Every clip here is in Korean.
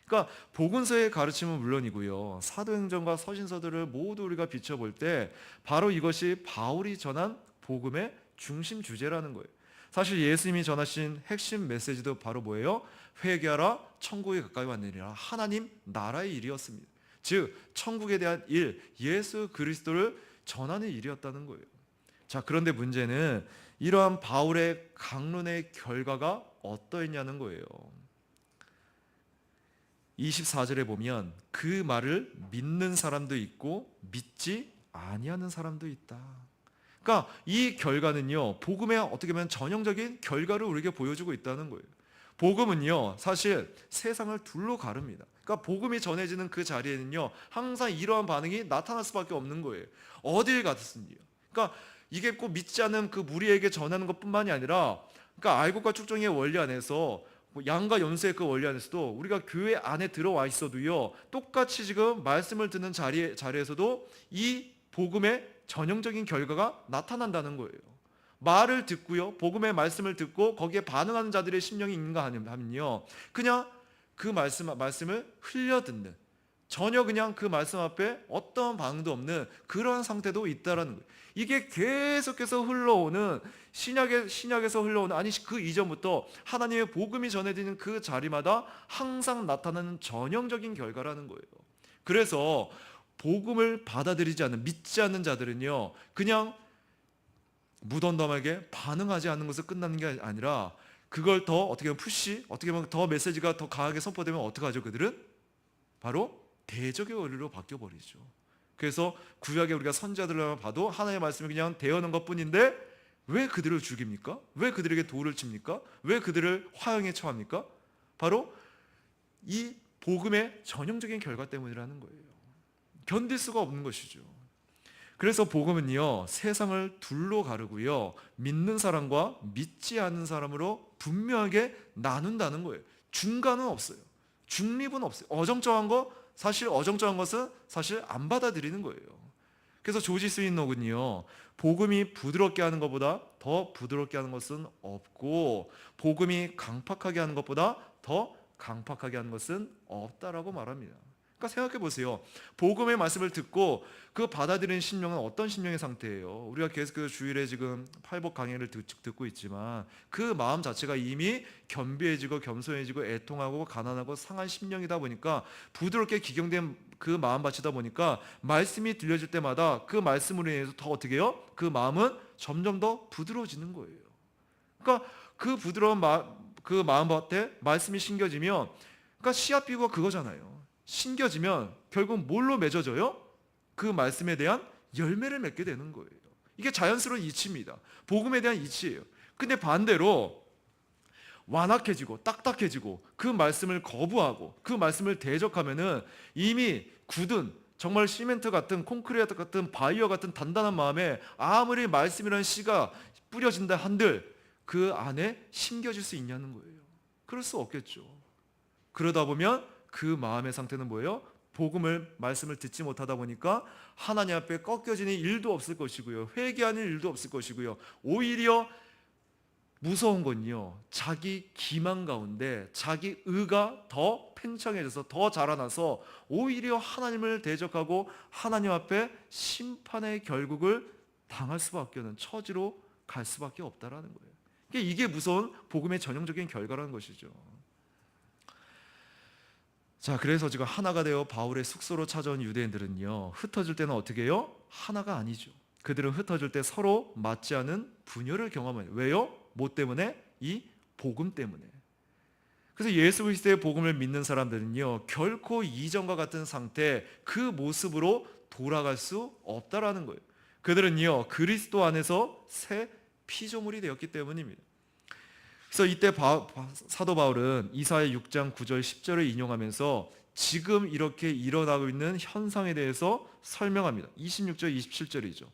그러니까 복음서의 가르침은 물론이고요, 사도행전과 서신서들을 모두 우리가 비춰볼 때 바로 이것이 바울이 전한 복음의 중심 주제라는 거예요. 사실 예수님이 전하신 핵심 메시지도 바로 뭐예요? 회개하라, 천국에 가까이 왔느니라. 하나님 나라의 일이었습니다. 즉 천국에 대한 일, 예수 그리스도를 전하는 일이었다는 거예요. 자, 그런데 문제는 이러한 바울의 강론의 결과가 어떠했냐는 거예요. 24절에 보면 그 말을 믿는 사람도 있고 믿지 아니하는 사람도 있다. 그러니까 이 결과는요, 복음의 어떻게 보면 전형적인 결과를 우리에게 보여주고 있다는 거예요. 복음은요, 사실 세상을 둘로 가릅니다. 그러니까 복음이 전해지는 그 자리에는요, 항상 이러한 반응이 나타날 수밖에 없는 거예요. 어딜 가든지요. 그러니까 이게 꼭 믿지 않는 그 무리에게 전하는 것뿐만이 아니라, 그러니까 알곡과 축종의 원리 안에서, 양과 염소의 그 원리 안에서도 우리가 교회 안에 들어와 있어도요, 똑같이 지금 말씀을 듣는 자리에서도 이 복음의 전형적인 결과가 나타난다는 거예요. 말을 듣고요, 복음의 말씀을 듣고 거기에 반응하는 자들의 심령이 있는가 하면요, 그냥 그 말씀을 흘려듣는, 전혀 그냥 그 말씀 앞에 어떤 반응도 없는 그런 상태도 있다라는 거예요. 이게 계속해서 흘러오는 신약에서 흘러오는, 아니 그 이전부터 하나님의 복음이 전해지는 그 자리마다 항상 나타나는 전형적인 결과라는 거예요. 그래서 복음을 받아들이지 않는, 믿지 않는 자들은요, 그냥 무덤덤하게 반응하지 않는 것을 끝나는 게 아니라 그걸 더 어떻게 보면 어떻게 보면 더 메시지가 더 강하게 선포되면 어떻게 하죠? 그들은 바로 대적의 원리로 바뀌어버리죠. 그래서 구약에 우리가 선지자들을 봐도 하나님의 말씀이 그냥 대하는 것뿐인데 왜 그들을 죽입니까? 왜 그들에게 돌을 칩니까? 왜 그들을 화형에 처합니까? 바로 이 복음의 전형적인 결과 때문이라는 거예요. 견딜 수가 없는 것이죠. 그래서 복음은요, 세상을 둘로 가르고요, 믿는 사람과 믿지 않는 사람으로 분명하게 나눈다는 거예요. 중간은 없어요. 중립은 없어요. 어정쩡한 것은 사실 안 받아들이는 거예요. 그래서 조지 스윈록은요, 복음이 부드럽게 하는 것보다 더 부드럽게 하는 것은 없고 복음이 강팍하게 하는 것보다 더 강팍하게 하는 것은 없다라고 말합니다. 그러니까 생각해 보세요. 복음의 말씀을 듣고 그 받아들이는 심령은 어떤 심령의 상태예요? 우리가 계속 그 주일에 지금 팔복 강해를 듣고 있지만 그 마음 자체가 이미 겸비해지고 겸손해지고 애통하고 가난하고 상한 심령이다 보니까 부드럽게 기경된 그 마음밭이다 보니까 말씀이 들려질 때마다 그 말씀으로 인해서 더 어떻게 해요? 그 마음은 점점 더 부드러워지는 거예요. 그러니까 그 부드러운 그 마음밭에 말씀이 심겨지면, 그러니까 씨앗 비유가 그거잖아요. 심겨지면 결국 뭘로 맺어져요? 그 말씀에 대한 열매를 맺게 되는 거예요. 이게 자연스러운 이치입니다. 복음에 대한 이치예요. 근데 반대로 완악해지고 딱딱해지고 그 말씀을 거부하고 그 말씀을 대적하면은 이미 굳은, 정말 시멘트 같은, 콘크리트 같은, 바이어 같은 단단한 마음에 아무리 말씀이라는 씨가 뿌려진다 한들 그 안에 심겨질 수 있냐는 거예요. 그럴 수 없겠죠. 그러다 보면 그 마음의 상태는 뭐예요? 말씀을 듣지 못하다 보니까 하나님 앞에 꺾여지는 일도 없을 것이고요, 회개하는 일도 없을 것이고요, 오히려 무서운 건요, 자기 기만 가운데 자기 의가 더 팽창해져서 더 자라나서 오히려 하나님을 대적하고 하나님 앞에 심판의 결국을 당할 수밖에 없는 처지로 갈 수밖에 없다라는 거예요. 이게 무서운 복음의 전형적인 결과라는 것이죠. 자, 그래서 지금 하나가 되어 바울의 숙소로 찾아온 유대인들은요, 흩어질 때는 어떻게 해요? 하나가 아니죠. 그들은 흩어질 때 서로 맞지 않은 분열을 경험해요. 왜요? 뭐 때문에? 이 복음 때문에. 그래서 예수 그리스도의 복음을 믿는 사람들은요, 결코 이전과 같은 상태, 그 모습으로 돌아갈 수 없다라는 거예요. 그들은요, 그리스도 안에서 새 피조물이 되었기 때문입니다. 그래서 이때 사도 바울은 이사야 6장 9절 10절을 인용하면서 지금 이렇게 일어나고 있는 현상에 대해서 설명합니다. 26절 27절이죠.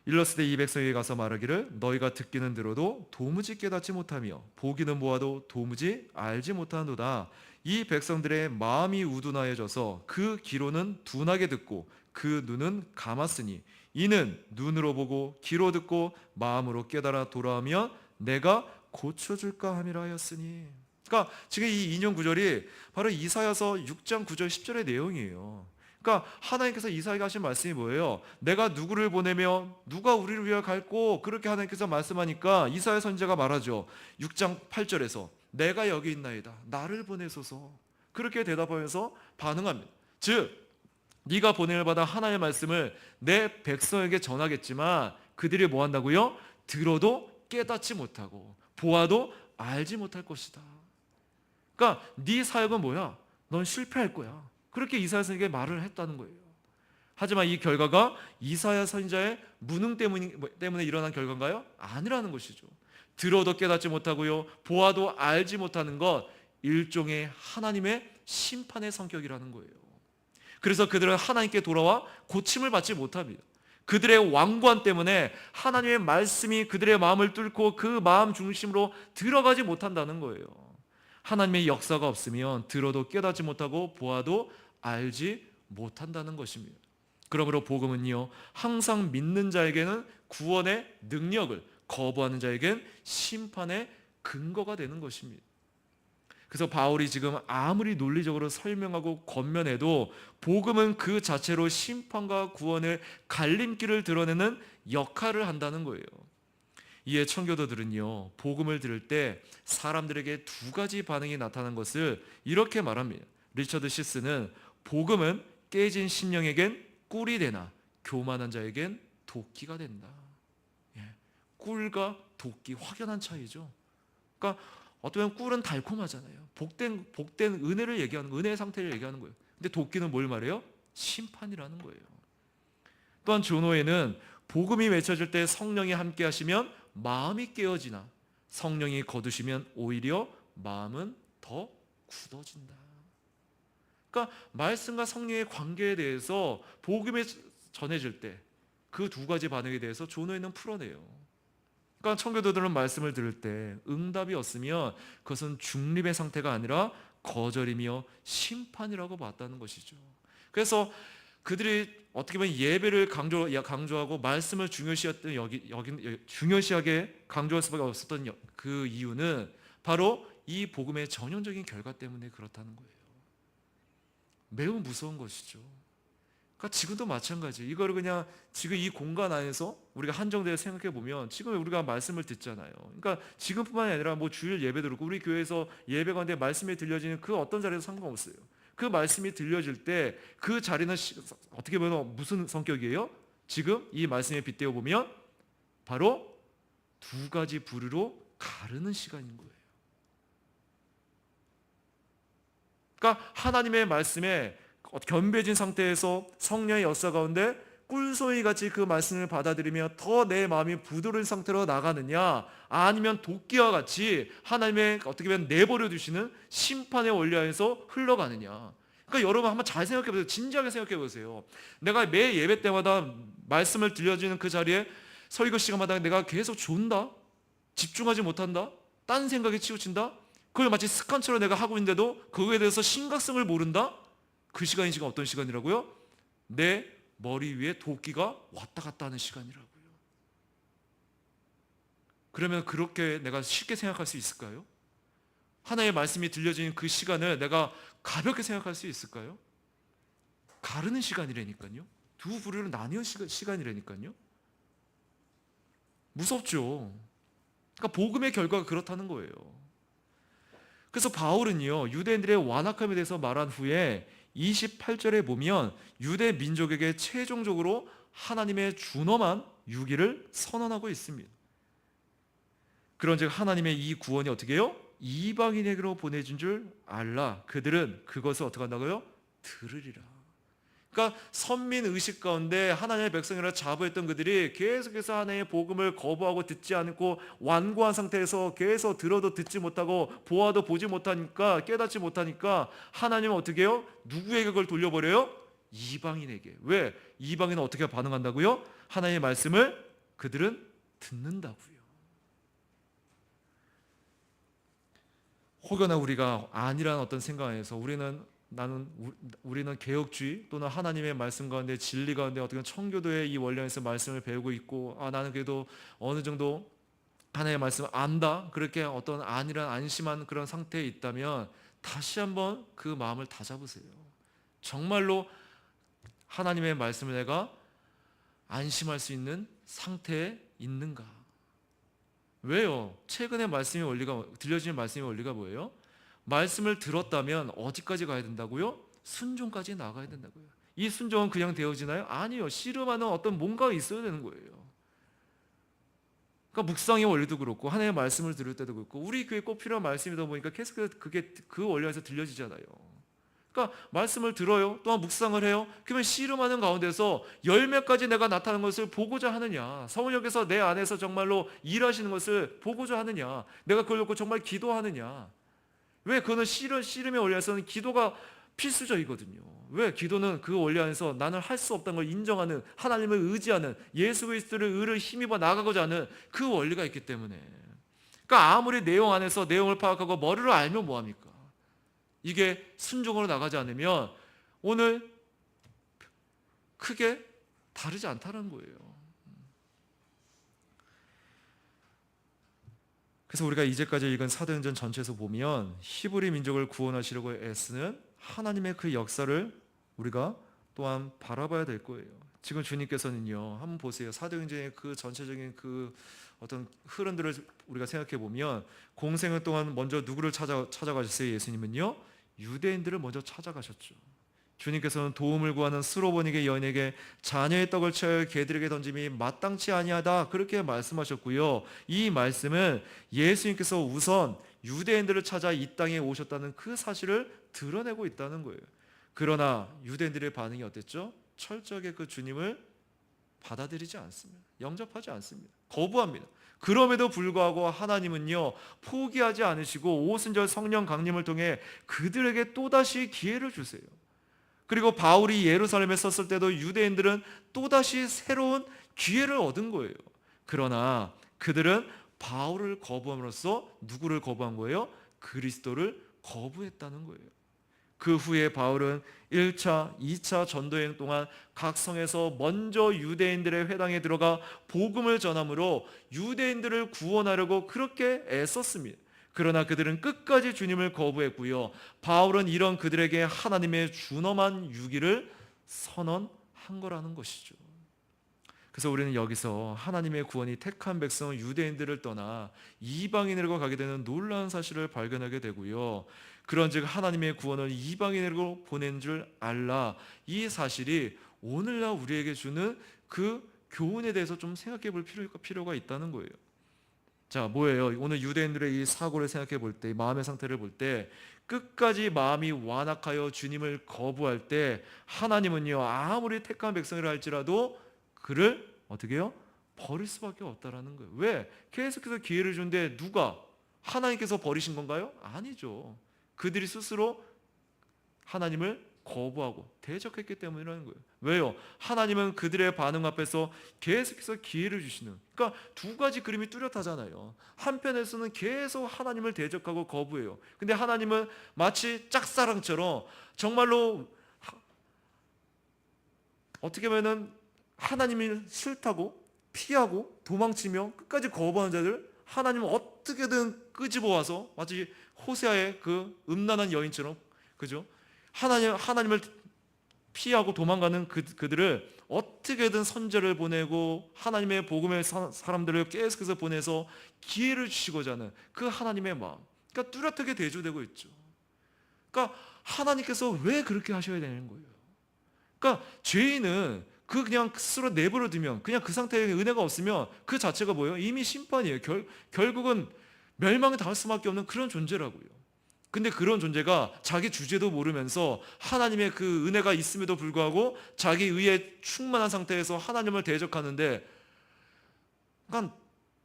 일러스되 이 백성에게 가서 말하기를 너희가 듣기는 들어도 도무지 깨닫지 못하며 보기는 보아도 도무지 알지 못하노다. 이 백성들의 마음이 우둔하여져서 그 귀로는 둔하게 듣고 그 눈은 감았으니 이는 눈으로 보고 귀로 듣고 마음으로 깨달아 돌아오면 내가 고쳐줄까 함이라 하였으니. 그러니까 지금 이 인용 구절이 바로 이사야서 6장 9절 10절의 내용이에요. 그러니까 하나님께서 이사야에게 하신 말씀이 뭐예요? 내가 누구를 보내며 누가 우리를 위하여 갈고, 그렇게 하나님께서 말씀하니까 이사야 선지자가 말하죠. 6장 8절에서 내가 여기 있나이다, 나를 보내소서. 그렇게 대답하면서 반응합니다. 즉 네가 보냄을 받아 하나님의 말씀을 내 백성에게 전하겠지만 그들이 뭐 한다고요? 들어도 깨닫지 못하고 보아도 알지 못할 것이다. 그러니까 네 사역은 뭐야? 넌 실패할 거야. 그렇게 이사야 선지자에게 말을 했다는 거예요. 하지만 이 결과가 이사야 선지자의 무능 때문에 일어난 결과인가요? 아니라는 것이죠. 들어도 깨닫지 못하고요, 보아도 알지 못하는 것, 일종의 하나님의 심판의 성격이라는 거예요. 그래서 그들은 하나님께 돌아와 고침을 받지 못합니다. 그들의 완고함 때문에 하나님의 말씀이 그들의 마음을 뚫고 그 마음 중심으로 들어가지 못한다는 거예요. 하나님의 역사가 없으면 들어도 깨닫지 못하고 보아도 알지 못한다는 것입니다. 그러므로 복음은요, 항상 믿는 자에게는 구원의 능력을, 거부하는 자에겐 심판의 근거가 되는 것입니다. 그래서 바울이 지금 아무리 논리적으로 설명하고 권면해도 복음은 그 자체로 심판과 구원의 갈림길을 드러내는 역할을 한다는 거예요. 이에 청교도들은요, 복음을 들을 때 사람들에게 두 가지 반응이 나타나는 것을 이렇게 말합니다. 리처드 시스는 복음은 깨진 심령에겐 꿀이 되나 교만한 자에겐 도끼가 된다. 꿀과 도끼, 확연한 차이죠. 그러니까 어떻게 보면 꿀은 달콤하잖아요. 복된 은혜를 얘기하는, 은혜의 상태를 얘기하는 거예요. 근데 도끼는 뭘 말해요? 심판이라는 거예요. 또한 존 오웨는 복음이 외쳐질 때 성령이 함께 하시면 마음이 깨어지나 성령이 거두시면 오히려 마음은 더 굳어진다. 그러니까 말씀과 성령의 관계에 대해서 복음이 전해질 때 그 두 가지 반응에 대해서 존 오웨는 풀어내요. 그러니까 청교도들은 말씀을 들을 때 응답이 없으면 그것은 중립의 상태가 아니라 거절이며 심판이라고 봤다는 것이죠. 그래서 그들이 어떻게 보면 예배를 강조하고 말씀을 중요시하게 강조할 수밖에 없었던 그 이유는 바로 이 복음의 전형적인 결과 때문에 그렇다는 거예요. 매우 무서운 것이죠. 그러니까 지금도 마찬가지예요. 이거를 그냥 지금 이 공간 안에서 우리가 한정되어 생각해 보면 지금 우리가 말씀을 듣잖아요. 그러니까 지금뿐만이 아니라 뭐 주일 예배 드리고 우리 교회에서 예배 가운데 말씀이 들려지는 그 어떤 자리에도 상관없어요. 그 말씀이 들려질 때 그 자리는 어떻게 보면 무슨 성격이에요? 지금 이 말씀에 빗대어 보면 바로 두 가지 부류로 가르는 시간인 거예요. 그러니까 하나님의 말씀에 겸비해진 상태에서 성령의 역사 가운데 꿀소리 같이 그 말씀을 받아들이며 더 내 마음이 부드러운 상태로 나가느냐, 아니면 도끼와 같이 하나님의 어떻게 보면 내버려 두시는 심판의 원리 안에서 흘러가느냐. 그러니까 여러분 한번 잘 생각해 보세요. 진지하게 생각해 보세요. 내가 매 예배 때마다 말씀을 들려주는 그 자리에 설교 시간마다 내가 계속 존다, 집중하지 못한다, 딴 생각에 치우친다, 그걸 마치 습관처럼 내가 하고 있는데도 그거에 대해서 심각성을 모른다. 그 시간이 지금 어떤 시간이라고요? 내 머리 위에 도끼가 왔다 갔다 하는 시간이라고요. 그러면 그렇게 내가 쉽게 생각할 수 있을까요? 하나님의 말씀이 들려지는 그 시간을 내가 가볍게 생각할 수 있을까요? 가르는 시간이라니까요. 두 부류로 나뉘어 시간이라니까요. 무섭죠. 그러니까 복음의 결과가 그렇다는 거예요. 그래서 바울은요, 유대인들의 완악함에 대해서 말한 후에 28절에 보면 유대 민족에게 최종적으로 하나님의 준엄한 유기를 선언하고 있습니다. 그런즉 하나님의 이 구원이 어떻게 해요? 이방인에게로 보내준 줄 알라. 그들은 그것을 어떻게 한다고요? 들으리라. 그러니까 선민 의식 가운데 하나님의 백성이라 자부했던 그들이 계속해서 하나님의 복음을 거부하고 듣지 않고 완고한 상태에서 계속 들어도 듣지 못하고 보아도 보지 못하니까, 깨닫지 못하니까 하나님은 어떻게 해요? 누구에게 그걸 돌려버려요? 이방인에게. 왜? 이방인은 어떻게 반응한다고요? 하나님의 말씀을 그들은 듣는다고요. 혹여나 우리가 아니라는 어떤 생각 안에서 우리는 개혁주의 또는 하나님의 말씀 가운데 진리 가운데 어떻게 청교도의 이 원리 안에서 말씀을 배우고 있고, 나는 그래도 어느 정도 하나님의 말씀을 안다, 그렇게 어떤 안이란 안심한 그런 상태에 있다면 다시 한번 그 마음을 다잡으세요. 정말로 하나님의 말씀을 내가 안심할 수 있는 상태에 있는가? 왜요? 최근에 말씀의 원리가, 들려지는 말씀의 원리가 뭐예요? 말씀을 들었다면 어디까지 가야 된다고요? 순종까지 나가야 된다고요. 이 순종은 그냥 되어지나요? 아니요. 씨름하는 어떤 뭔가가 있어야 되는 거예요. 그러니까 묵상의 원리도 그렇고 하나님의 말씀을 들을 때도 그렇고 우리 교회 꼭 필요한 말씀이다 보니까 계속 그게 그 원리에서 들려지잖아요. 그러니까 말씀을 들어요. 또한 묵상을 해요. 그러면 씨름하는 가운데서 열매까지 내가 나타나는 것을 보고자 하느냐, 성령께서 내 안에서 정말로 일하시는 것을 보고자 하느냐, 내가 그걸 놓고 정말 기도하느냐. 왜? 그거는 씨름의 원리에서는 기도가 필수적이거든요. 왜? 기도는 그 원리 안에서 나는 할 수 없다는 걸 인정하는, 하나님을 의지하는, 예수 그리스도를 의를 힘입어 나가고자 하는 그 원리가 있기 때문에. 그러니까 아무리 내용 안에서 내용을 파악하고 머리를 알면 뭐합니까? 이게 순종으로 나가지 않으면 오늘 크게 다르지 않다는 거예요. 그래서 우리가 이제까지 읽은 사도행전 전체에서 보면 히브리 민족을 구원하시려고 애쓰는 하나님의 그 역사를 우리가 또한 바라봐야 될 거예요. 지금 주님께서는요, 한번 보세요. 사도행전의 그 전체적인 그 어떤 흐름들을 우리가 생각해 보면 공생을 동안 먼저 누구를 찾아가셨어요? 예수님은요, 유대인들을 먼저 찾아가셨죠. 주님께서는 도움을 구하는 스로보니게 여인에게 자녀의 떡을 채워 개들에게 던짐이 마땅치 아니하다, 그렇게 말씀하셨고요. 이 말씀은 예수님께서 우선 유대인들을 찾아 이 땅에 오셨다는 그 사실을 드러내고 있다는 거예요. 그러나 유대인들의 반응이 어땠죠? 철저하게 그 주님을 받아들이지 않습니다. 영접하지 않습니다. 거부합니다. 그럼에도 불구하고 하나님은요, 포기하지 않으시고 오순절 성령 강림을 통해 그들에게 또다시 기회를 주세요. 그리고 바울이 예루살렘에 섰을 때도 유대인들은 또다시 새로운 기회를 얻은 거예요. 그러나 그들은 바울을 거부함으로써 누구를 거부한 거예요? 그리스도를 거부했다는 거예요. 그 후에 바울은 1차, 2차 전도여행 동안 각 성에서 먼저 유대인들의 회당에 들어가 복음을 전함으로 유대인들을 구원하려고 그렇게 애썼습니다. 그러나 그들은 끝까지 주님을 거부했고요. 바울은 이런 그들에게 하나님의 준엄한 유기를 선언한 거라는 것이죠. 그래서 우리는 여기서 하나님의 구원이 택한 백성 유대인들을 떠나 이방인으로 가게 되는 놀라운 사실을 발견하게 되고요. 그런즉 하나님의 구원을 이방인으로 보낸 줄 알라, 이 사실이 오늘날 우리에게 주는 그 교훈에 대해서 좀 생각해 볼 필요가 있다는 거예요. 자, 뭐예요? 오늘 유대인들의 이 사고를 생각해 볼 때, 마음의 상태를 볼 때, 끝까지 마음이 완악하여 주님을 거부할 때 하나님은요, 아무리 택한 백성이라 할지라도 그를 어떻게 해요? 버릴 수밖에 없다라는 거예요. 왜? 계속해서 기회를 주는데 누가? 하나님께서 버리신 건가요? 아니죠. 그들이 스스로 하나님을 거부하고 대적했기 때문이라는 거예요. 왜요? 하나님은 그들의 반응 앞에서 계속해서 기회를 주시는, 그러니까 두 가지 그림이 뚜렷하잖아요. 한편에서는 계속 하나님을 대적하고 거부해요. 근데 하나님은 마치 짝사랑처럼 정말로 어떻게 보면은 하나님이 싫다고 피하고 도망치며 끝까지 거부하는 자들 하나님은 어떻게든 끄집어와서 마치 호세아의 그 음란한 여인처럼, 그죠? 하나님을 피하고 도망가는 그들을 어떻게든 선제를 보내고 하나님의 복음의 사람들을 계속해서 보내서 기회를 주시고자 하는 그 하나님의 마음, 그러니까 뚜렷하게 대조되고 있죠. 그러니까 하나님께서 왜 그렇게 하셔야 되는 거예요? 그러니까 죄인은 그냥 스스로 내버려 두면, 그냥 그 상태에 은혜가 없으면 그 자체가 뭐예요? 이미 심판이에요. 결국은 멸망에 당할 수밖에 없는 그런 존재라고요. 근데 그런 존재가 자기 주제도 모르면서 하나님의 그 은혜가 있음에도 불구하고 자기 의에 충만한 상태에서 하나님을 대적하는데, 그러니까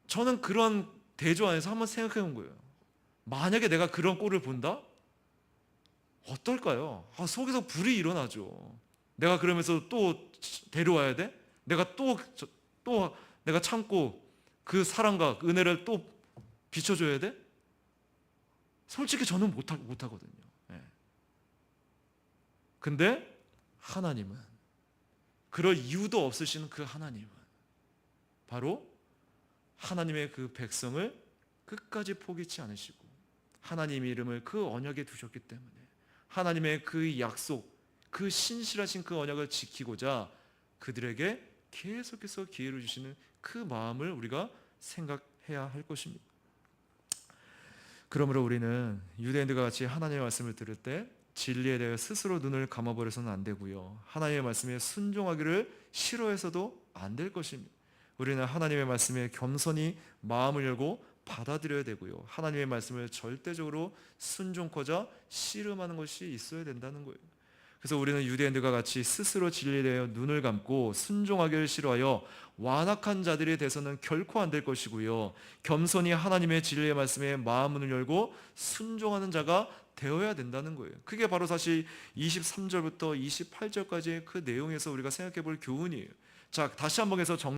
저는 그런 대조 안에서 한번 생각해 본 거예요. 만약에 내가 그런 꼴을 본다? 어떨까요? 속에서 불이 일어나죠. 내가 그러면서 또 데려와야 돼? 내가 또 내가 참고 그 사랑과 그 은혜를 또 비춰줘야 돼? 솔직히 저는 못하거든요. 네. 근데 하나님은, 그럴 이유도 없으신 그 하나님은 바로 하나님의 그 백성을 끝까지 포기치 않으시고 하나님 이름을 그 언약에 두셨기 때문에 하나님의 그 약속, 그 신실하신 그 언약을 지키고자 그들에게 계속해서 기회를 주시는 그 마음을 우리가 생각해야 할 것입니다. 그러므로 우리는 유대인들과 같이 하나님의 말씀을 들을 때 진리에 대해 스스로 눈을 감아버려서는 안 되고요. 하나님의 말씀에 순종하기를 싫어해서도 안 될 것입니다. 우리는 하나님의 말씀에 겸손히 마음을 열고 받아들여야 되고요. 하나님의 말씀을 절대적으로 순종하자 씨름하는 것이 있어야 된다는 거예요. 그래서 우리는 유대인들과 같이 스스로 진리에 대해 눈을 감고 순종하기를 싫어하여 완악한 자들이 돼서는 결코 안 될 것이고요. 겸손히 하나님의 진리의 말씀에 마음을 열고 순종하는 자가 되어야 된다는 거예요. 그게 바로 사실 23절부터 28절까지의 그 내용에서 우리가 생각해 볼 교훈이에요. 자, 다시 한번 해서